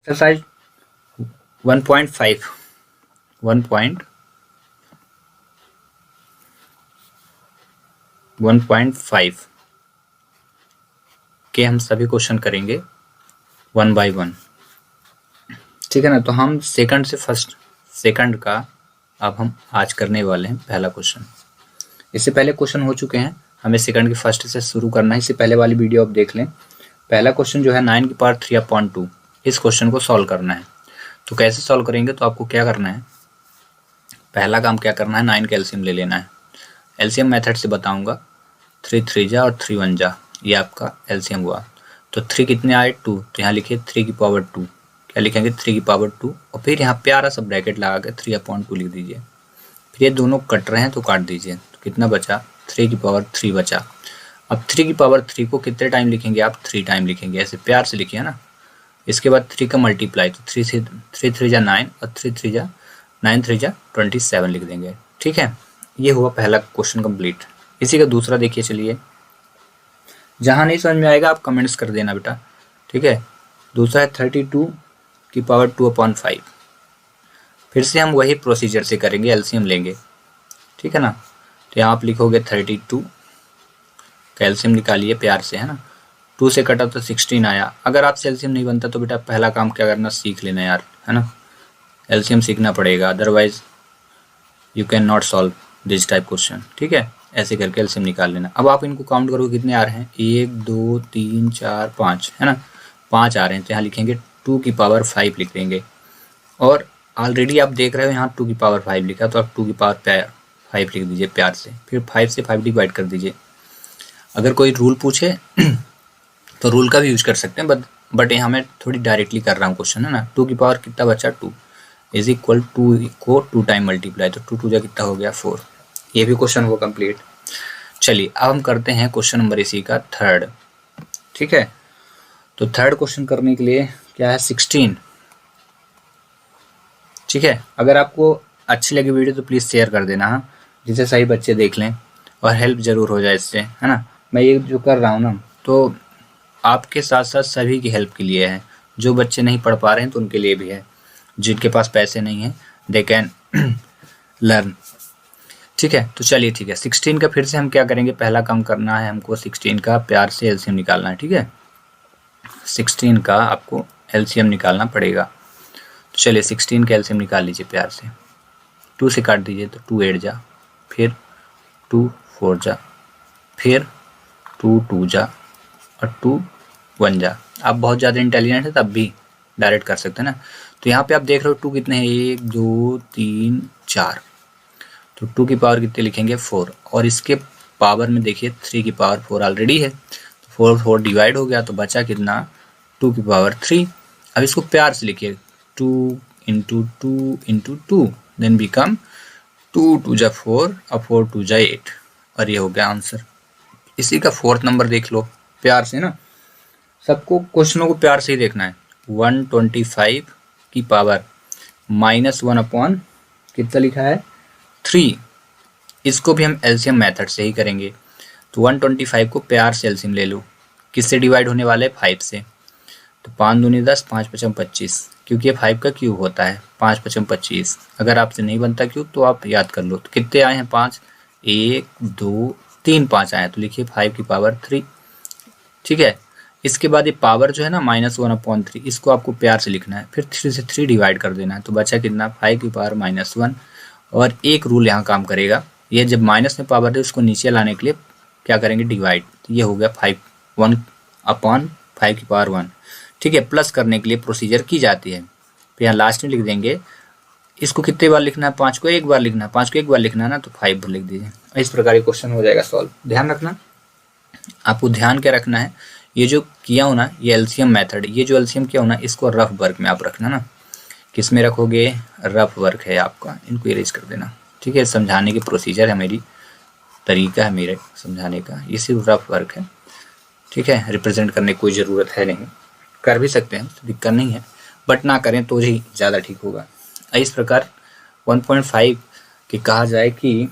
Exercise 1.5 1.5 के हम सभी क्वेश्चन करेंगे 1 बाय 1। ठीक है ना। तो हम सेकंड से फर्स्ट सेकंड का अब हम आज करने वाले हैं पहला क्वेश्चन। इससे पहले क्वेश्चन हो चुके हैं, हमें सेकंड के फर्स्ट से शुरू करना है। इससे पहले वाली वीडियो आप देख लें। पहला क्वेश्चन जो है 9 की पावर 3/2, इस क्वेश्चन को सॉल्व करना है। तो कैसे सॉल्व करेंगे, तो आपको क्या करना है, पहला काम क्या करना है, 9 का एलसीएम ले लेना है। एलसीएम मेथड से बताऊंगा। 3 3 जा और 3 1 जा, ये आपका एलसीएम हुआ। तो 3 कितने आए, 2, तो यहाँ लिखिए 3 की पावर 2। क्या लिखेंगे, 3 की पावर 2, और फिर यहाँ प्यारा सा ब्रैकेट लगा के 3/2 लिख दीजिए। फिर ये दोनों कट रहे हैं तो काट दीजिए। तो कितना बचा, 3 की पावर 3 बचा। अब 3 की पावर 3 को कितने टाइम लिखेंगे आप, 3 टाइम लिखेंगे। ऐसे प्यार से लिखिए ना। इसके बाद 3 का मल्टीप्लाई, तो 3 से 3 3 जा 9 और 3 3 जा 9 3 जा 27 लिख देंगे। ठीक है, ये हुआ पहला क्वेश्चन कंप्लीट। इसी का दूसरा देखिए। चलिए, जहाँ नहीं समझ में आएगा आप कमेंट्स कर देना बेटा। ठीक है, दूसरा है 32 की पावर 2/5। फिर से हम वही प्रोसीजर से करेंगे, एलसीएम लेंगे। ठीक है ना। तो यहाँ आप लिखोगे 32 का एलसीएम निकालिए प्यार से, है ना। 2 से कटा तो 16 आया। अगर आपसे एलसीएम नहीं बनता तो बेटा पहला काम क्या करना, सीख लेना यार, है ना। एलसीएम सीखना पड़ेगा, otherwise you can not solve this type question. ठीक है, ऐसे करके एलसीएम निकाल लेना। अब आप इनको काउंट करो कितने आ रहे हैं, 1 2 3 4 5, है ना। 5 आ रहे हैं, तो यहाँ लिखेंगे 2 की पावर 5 लिख देंगे। और ऑलरेडी आप देख रहे हो यहाँ 2 की पावर 5 लिखा, तो आप 2 की पावर 5 लिख दीजिए प्यार से। फिर 5 से 5 डिवाइड कर दीजिए। अगर कोई रूल पूछे तो रूल का भी यूज कर सकते हैं, बट यहाँ मैं थोड़ी डायरेक्टली कर रहा हूँ क्वेश्चन, है ना। 2 की पावर कितना बचा, 2 इज इक्वल 2 को 2 टाइम मल्टीप्लाई, तो 2 2 जा कितना हो गया, 4। ये भी क्वेश्चन हो कंप्लीट। चलिए, अब हम करते हैं क्वेश्चन नंबर इसी का थर्ड। ठीक है, तो थर्ड क्वेश्चन करने के लिए क्या है, 16। ठीक है, अगर आपको अच्छी लगी वीडियो तो प्लीज़ शेयर कर देना, हाँ, जिससे सही बच्चे देख लें और हेल्प ज़रूर हो जाए इससे, है ना। मैं ये जो कर रहा हूँ ना, तो आपके साथ साथ सभी की हेल्प के लिए है। जो बच्चे नहीं पढ़ पा रहे हैं तो उनके लिए भी है। जिनके पास पैसे नहीं हैं दे कैन लर्न। ठीक है, तो चलिए ठीक है। 16 का फिर से हम क्या करेंगे, पहला काम करना है हमको 16 का प्यार से एलसीएम निकालना है। ठीक है, 16 का आपको एलसीएम निकालना पड़ेगा। तो चलिए 16 का एलसीएम निकाल लीजिए प्यार से। 2 से काट दीजिए तो 2 8 जा, फिर 2 4 जा, फिर 2 2 जा और 2 1 जा। आप बहुत ज़्यादा इंटेलिजेंट है तब भी डायरेक्ट कर सकते हैं ना। तो यहाँ पे आप देख रहे हो 2 कितने हैं, 1 2 3 4, तो 2 की पावर कितने लिखेंगे, 4। और इसके पावर में देखिए 3 की पावर 4 ऑलरेडी है, तो 4 4 डिवाइड हो गया, तो बचा कितना, 2 की पावर 3। अब इसको प्यार से लिखिए, 2 इंटू 2 इंटू 2, देन बिकम 2 2 जा 4 और 4 2 जा 8, और ये हो गया आंसर। इसी का फोर्थ नंबर देख लो प्यार से ना। सबको क्वेश्चनों को प्यार से ही देखना है। 125 की पावर -1 कितना लिखा है, 3। इसको भी हम एलसीएम मेथड से ही करेंगे। तो 125 को प्यार से एलसीएम ले लो। किससे डिवाइड होने वाले, 5 से। तो 5 दूनी 10, 5 पचम 25, क्योंकि ये 5 का क्यूब होता है। 5 पचम 25। अगर आपसे नहीं बनता क्यूब तो आप याद कर लो। तो कितने आए हैं, 5, 1 2 3 5 आए, तो लिखिए 5 की पावर 3। ठीक है, इसके बाद ये पावर जो है ना -1/3, इसको आपको प्यार से लिखना है। फिर 3 से 3 डिवाइड कर देना है, तो बचा कितना, 5 की पावर -1। और एक रूल यहाँ काम करेगा, ये जब माइनस में पावर है उसको नीचे लाने के लिए क्या करेंगे, डिवाइड। तो ये हो गया 5 1/5 की पावर 1। ठीक है, प्लस करने के लिए प्रोसीजर की जाती है। तो यहाँ लास्ट में लिख देंगे। इसको कितने बार लिखना है, 5 को एक बार लिखना है। 5 को एक बार लिखना है ना, तो 5 बार लिख दीजिए। इस प्रकार क्वेश्चन हो जाएगा सॉल्व। ध्यान रखना, आपको ध्यान क्या रखना है, ये जो किया हो ना, ये एलसीएम मेथड, ये जो एलसीएम किया हो ना, इसको रफ वर्क में आप रखना ना। किस में रखोगे, रफ वर्क है आपका, इनको इरेज कर देना। ठीक है, समझाने की प्रोसीजर है मेरी, तरीका है मेरे समझाने का, ये सिर्फ रफ वर्क है। ठीक है, रिप्रेजेंट करने की कोई ज़रूरत है नहीं, कर भी सकते हैं, दिक्कत नहीं है, बट ना करें तो ही ज़्यादा ठीक होगा। इस प्रकार 1.5 के कहा जाए कि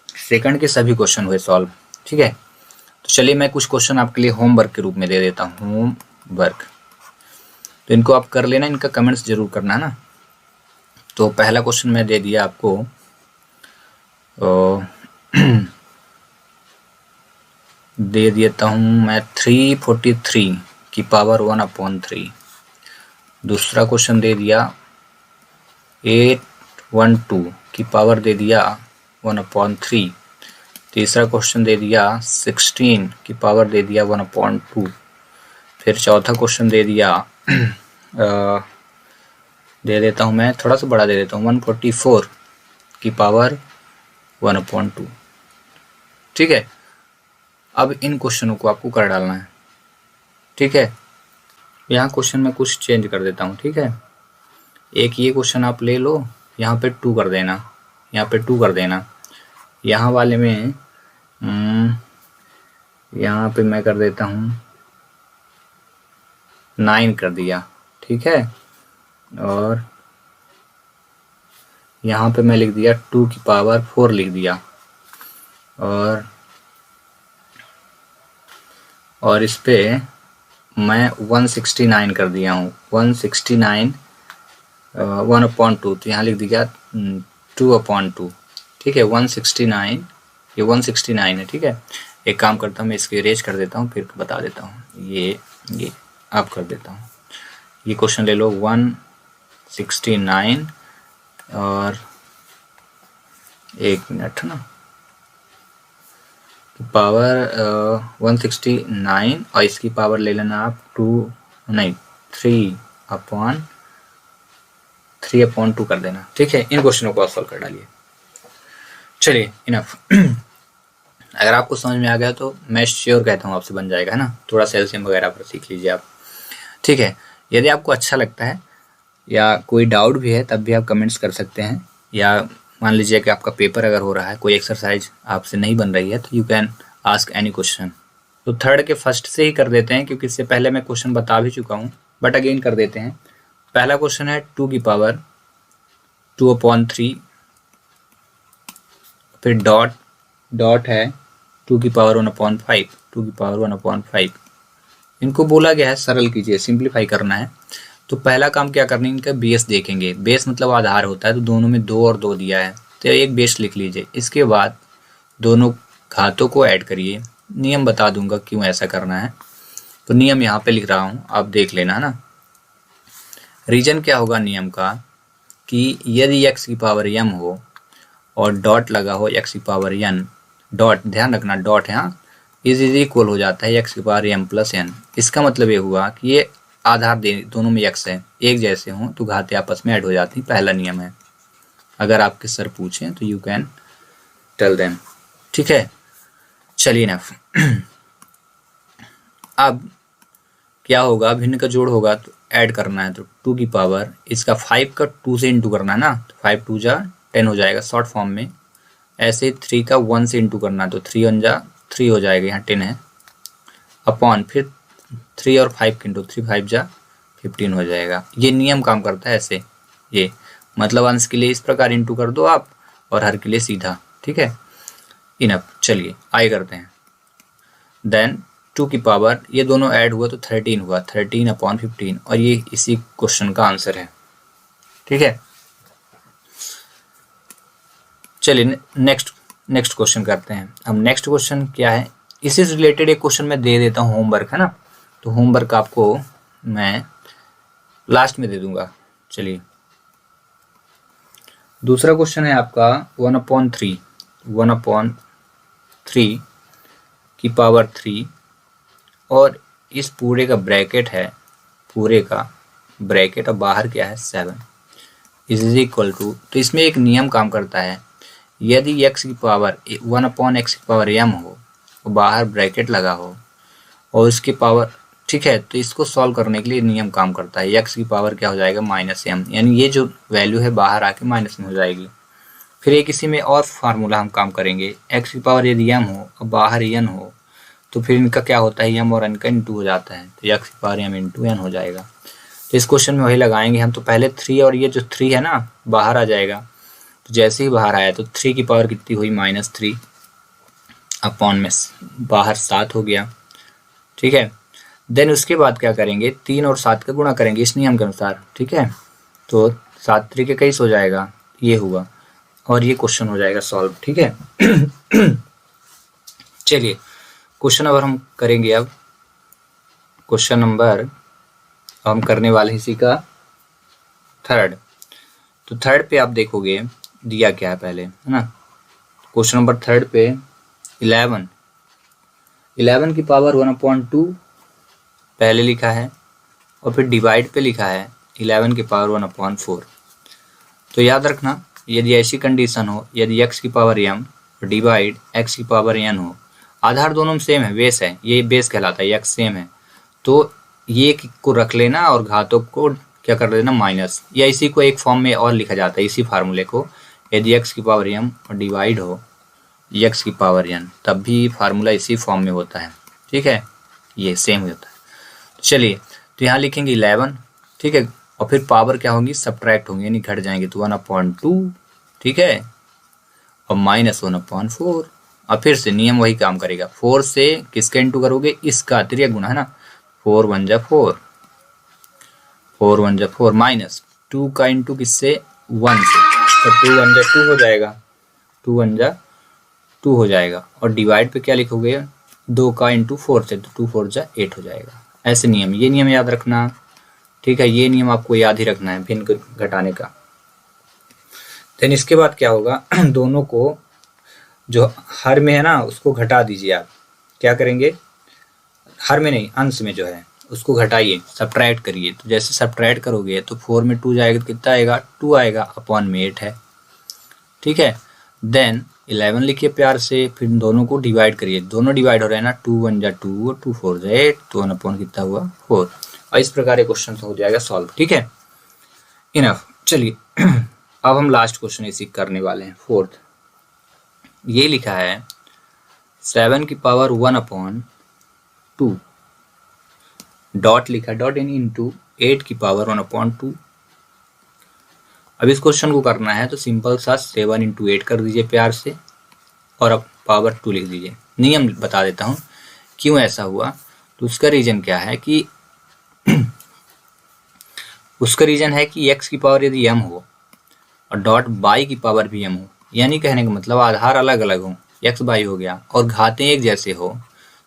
सेकंड के सभी क्वेश्चन हुए सॉल्व। ठीक है, तो चलिए मैं कुछ क्वेश्चन आपके लिए होमवर्क के रूप में दे देता हूँ। होमवर्क तो इनको आप कर लेना, इनका कमेंट्स जरूर करना है ना। तो पहला क्वेश्चन मैं दे दिया आपको, दे देता हूँ मैं 343 की पावर 1/3। दूसरा क्वेश्चन दे दिया 812 की पावर दे दिया 1/3। तीसरा क्वेश्चन दे दिया 16 की पावर दे दिया 1/2। फिर चौथा क्वेश्चन दे दिया दे देता हूँ मैं, थोड़ा सा बड़ा दे देता हूँ, 144 की पावर 1/2। ठीक है, अब इन क्वेश्चनों को आपको कर डालना है। ठीक है, यहाँ क्वेश्चन में कुछ चेंज कर देता हूँ। ठीक है, एक ये क्वेश्चन आप ले लो, यहाँ पे 2 कर देना, यहाँ पे 2 कर देना, यहाँ वाले में यहाँ पे मैं कर देता हूँ 9 कर दिया। ठीक है, और यहाँ पे मैं लिख दिया 2 की पावर 4 लिख दिया, और इस पे मैं 169 कर दिया हूँ, 169 1/2, तो यहाँ लिख दिया 2/2। ठीक है, 169, ये 169 है। ठीक है, एक काम करता हूँ मैं इसको इरेज कर देता हूँ, फिर बता देता हूँ। ये आप कर देता हूँ, ये क्वेश्चन ले लो 169, और एक मिनट ना, पावर 169, और इसकी पावर ले लेना आप 3/2 कर देना। ठीक है, इन क्वेश्चनों को आप सॉल्व कर डालिए। चलिए, इनफ। अगर आपको समझ में आ गया तो मैं श्योर कहता हूँ आपसे बन जाएगा, है ना। थोड़ा सा एलसीएम वगैरह पर सीख लीजिए आप। ठीक है, यदि आपको अच्छा लगता है या कोई डाउट भी है तब भी आप कमेंट्स कर सकते हैं, या मान लीजिए कि आपका पेपर अगर हो रहा है, कोई एक्सरसाइज आपसे नहीं बन रही है, तो you can ask any question. तो थर्ड के फर्स्ट से ही कर देते हैं, क्योंकि इससे पहले मैं क्वेश्चन बता भी चुका हूँ, बट अगेन कर देते हैं। पहला क्वेश्चन है 2 की पावर 2/3, फिर डॉट है 2 की पावर 1/5, 2 की पावर 1/5। इनको बोला गया है सरल कीजिए, सिंप्लीफाई करना है। तो पहला काम क्या करना है, इनका बेस देखेंगे। बेस मतलब आधार होता है, तो दोनों में 2 और 2 दिया है, तो एक बेस लिख लीजिए। इसके बाद दोनों घातों को ऐड करिए। नियम बता दूंगा क्यों ऐसा करना है, तो नियम यहाँ पे लिख रहा हूँ, आप देख लेना, है ना। रीजन क्या होगा नियम का, कि यदि x की पावर m हो और डॉट लगा हो x की पावर n, डॉट ध्यान रखना, डॉट यहाँ इज इक्वल हो जाता है x की पावर m प्लस n। इसका मतलब ये हुआ कि ये आधार दोनों में x है, एक जैसे हों तो घातें आपस में ऐड हो जाती, पहला नियम है। अगर आपके सर पूछें तो यू कैन टेल देम। ठीक है, चलिए ना। अब क्या होगा, भिन्न का जोड़ होगा तो ऐड करना है, तो 2 की पावर इसका 5 का 2 से इंटू करना है ना, तो 5 2 जा 10 हो जाएगा शॉर्ट फॉर्म में। ऐसे 3 का 1 से इंटू करना है, तो 3 1 जा 3 हो जाएगा, यहाँ 10 है, अपॉन फिर 3 और 5 इंटू 3 5 जा 15 हो जाएगा। ये नियम काम करता है ऐसे, ये मतलब अंश के लिए इस प्रकार इंटू कर दो आप, और हर के लिए सीधा। ठीक है, इनफ। चलिए आगे करते हैं। देन 2 की पावर, ये दोनों ऐड हुआ तो 13 हुआ, 13/15, और ये इसी क्वेश्चन का आंसर है। ठीक है, चलिए नेक्स्ट क्वेश्चन करते हैं। अब नेक्स्ट क्वेश्चन क्या है, इसी से रिलेटेड एक क्वेश्चन मैं दे देता हूँ, होमवर्क है ना, तो होमवर्क आपको मैं लास्ट में दे दूंगा। चलिए, दूसरा क्वेश्चन है आपका 1/3 की पावर 3, और इस पूरे का ब्रैकेट है, पूरे का ब्रैकेट, और बाहर क्या है 7 इज इक्वल टू। तो इसमें एक नियम काम करता है, यदि x की पावर 1/x की पावर m हो और बाहर ब्रैकेट लगा हो और उसकी पावर, ठीक है, तो इसको सॉल्व करने के लिए नियम काम करता है। x की पावर क्या हो जाएगा -m, यानी ये जो वैल्यू है बाहर आके माइनस में हो जाएगी। फिर एक इसी में और फार्मूला हम काम करेंगे, x की पावर यदि m हो और बाहर n हो, तो फिर इनका क्या होता है, m और n का इंटू हो जाता है, तो x की पावर m इंटू n हो जाएगा। तो इस क्वेश्चन में वही लगाएंगे हम, तो पहले 3, और ये जो 3 है ना बाहर आ जाएगा, तो जैसे ही बाहर आया तो 3 की पावर कितनी हुई -3, अपॉन में बाहर 7 हो गया। ठीक है, देन उसके बाद क्या करेंगे, 3 और 7 का गुणा करेंगे इस नियम के अनुसार, ठीक है। तो 7 तरीके 21 हो जाएगा, ये हुआ, और ये क्वेश्चन हो जाएगा सॉल्व, ठीक है। चलिए क्वेश्चन नंबर हम करेंगे अब, क्वेश्चन नंबर हम करने वाले हैं इसी का थर्ड। तो थर्ड पे आप देखोगे दिया क्या है पहले, है ना। क्वेश्चन नंबर थर्ड पे 11 की पावर 1/2 पहले लिखा है, और फिर डिवाइड पे लिखा है 11 की पावर 1/4। तो याद रखना, यदि ऐसी कंडीशन हो, यदि x की पावर m डिवाइड x की पावर n हो, आधार दोनों में सेम है, बेस है, ये बेस कहलाता है, x सेम है, तो ये को रख लेना और घातों को क्या कर देना माइनस, या इसी को एक फॉर्म में और लिखा जाता है, इसी फार्मूले को, यदि x की पावर m और डिवाइड हो x की पावर n, तब भी फार्मूला इसी फॉर्म में होता है, ठीक है, ये सेम होता है। चलिए तो यहाँ लिखेंगे 11, ठीक है, और फिर पावर क्या होंगी, सब्ट्रैक्ट होंगे, यानी घट जाएंगे, तो 1/2, ठीक है, और -1/4, और फिर से नियम वही काम करेगा, 4 से किसका इंटू करोगे, इसका तिर्यक गुना, है ना, 4 1 जा 4, 4 1 जा 4, माइनस 2 का इंटू किससे, 1 से, तो 2 1 जा 2 हो जाएगा, 2 1 जा 2 हो जाएगा, और डिवाइड पे क्या लिखोगे, 2 का इंटू 4 से, तो 2 4 जा 8 हो जाएगा। ऐसे नियम, ये नियम याद रखना, ठीक है, ये नियम आपको याद ही रखना है भिन्न घटाने का। देन इसके बाद क्या होगा, दोनों को जो हर में है ना उसको घटा दीजिए आप, क्या करेंगे, हर में नहीं, अंश में जो है उसको घटाइए, सब्ट्रैक्ट करिए, तो जैसे सब्ट्रैक्ट करोगे तो 4 में 2 जाएगा तो कितना आएगा, 2 आएगा, अपॉन में 8 है, ठीक है। देन 11 लिखिए प्यार से, फिर दोनों को डिवाइड करिए, दोनों डिवाइड हो रहे हैं ना, 2 1 जा 2 और 2 4 जा 8, तो 1 अपॉन कितना हुआ 4, और इस प्रकार ये क्वेश्चन हो जाएगा सॉल्व, ठीक है, इनफ। चलिए अब हम लास्ट क्वेश्चन इसी करने वाले हैं, फोर्थ। ये लिखा है 7 की पावर 1/2, डॉट लिखा, डॉट इन इंटू 8 की पावर 1/2। अब इस क्वेश्चन को करना है तो सिंपल सा 7 इंटू 8 कर दीजिए प्यार से, और अब पावर 2 लिख दीजिए। नियम बता देता हूँ क्यों ऐसा हुआ, तो उसका रीजन क्या है कि उसका रीजन है कि x की पावर यदि m हो और डॉट y की पावर भी m हो, यानी कहने का मतलब आधार अलग अलग हो, x y हो गया, और घातें एक जैसे हो,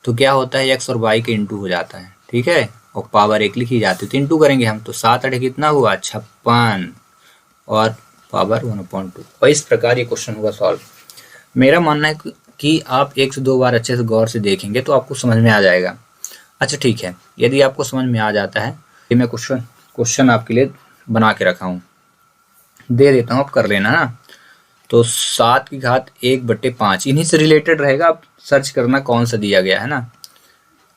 तो क्या होता है x और y के इंटू हो जाता है, ठीक है, और पावर 1 लिखी जाती है, तो इंटू करेंगे हम, तो 7 8 कितना हुआ 56, और पावर 1/2, और इस प्रकार ये क्वेश्चन होगा सॉल्व। मेरा मानना है कि आप 1 से 2 बार अच्छे से गौर से देखेंगे तो आपको समझ में आ जाएगा। अच्छा ठीक है, यदि आपको समझ में आ जाता है तो मैं क्वेश्चन आपके लिए बना के रखा हूँ, दे देता हूँ, आप कर लेना ना। तो 7 की घात 1/5 इन्हीं से रिलेटेड रहेगा, आप सर्च करना कौन सा दिया गया है ना,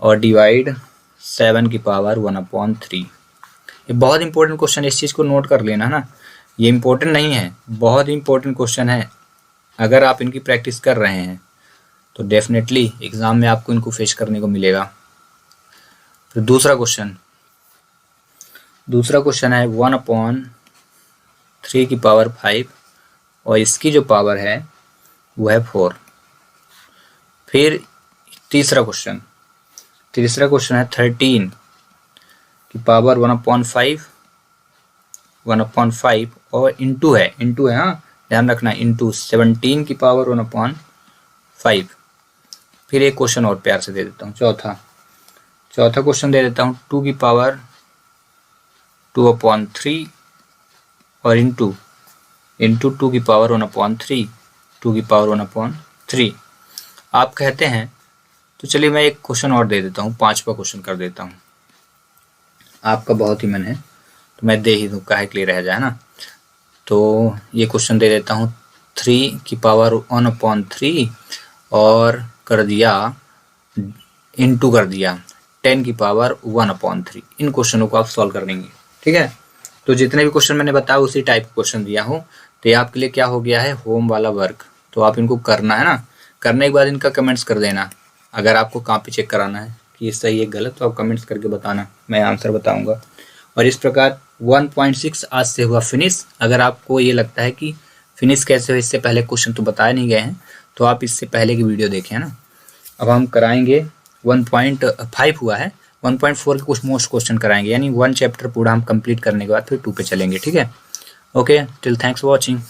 और डिवाइड 7 की पावर 1/3। ये बहुत इंपॉर्टेंट क्वेश्चन है, इस चीज़ को नोट कर लेना ना, ये इंपॉर्टेंट नहीं है, बहुत इंपॉर्टेंट क्वेश्चन है। अगर आप इनकी प्रैक्टिस कर रहे हैं तो डेफिनेटली एग्जाम में आपको इनको फेस करने को मिलेगा। फिर दूसरा क्वेश्चन है 1/3 की पावर 5, और इसकी जो पावर है वो है 4। फिर तीसरा क्वेश्चन है 13 की पावर 1/5 और इंटू है हाँ, ध्यान रखना, इंटू 17 की पावर 1/5। फिर एक क्वेश्चन और प्यार से दे देता हूँ, चौथा क्वेश्चन दे देता हूँ 2 की पावर 2/3 और इंटू 2 की पावर 1/3, 2 की पावर 1/3 आप कहते हैं। तो चलिए मैं एक क्वेश्चन और दे देता हूँ, 5वां क्वेश्चन कर देता हूँ, आपका बहुत ही मन है तो मैं दे ही दूँ, काहे के लिए रह जाए ना। तो ये क्वेश्चन दे देता हूँ 3 की पावर 1/3 और कर दिया इंटू कर दिया 10 की पावर 1/3। इन क्वेश्चनों को आप सॉल्व कर लेंगे, ठीक है। तो जितने भी क्वेश्चन मैंने बताया उसी टाइप का क्वेश्चन दिया हूँ, तो ये आपके लिए क्या हो गया है, होम वाला वर्क। तो आप इनको करना है ना, करने के बाद इनका कमेंट्स कर देना। अगर आपको कॉपी चेक कराना है कि ये सही है गलत, तो आप कमेंट्स करके बताना, मैं आंसर बताऊंगा। और इस प्रकार 1.6 आज से हुआ फिनिश। अगर आपको ये लगता है कि फिनिश कैसे हो, इससे पहले क्वेश्चन तो बताए नहीं गए हैं, तो आप इससे पहले की वीडियो देखें, है ना। अब हम कराएंगे 1.5 हुआ है, 1.4 के कुछ मोस्ट क्वेश्चन कराएंगे, यानी 1 चैप्टर पूरा हम कंप्लीट करने के बाद फिर 2 पे चलेंगे, ठीक है। Okay, till thanks for watching.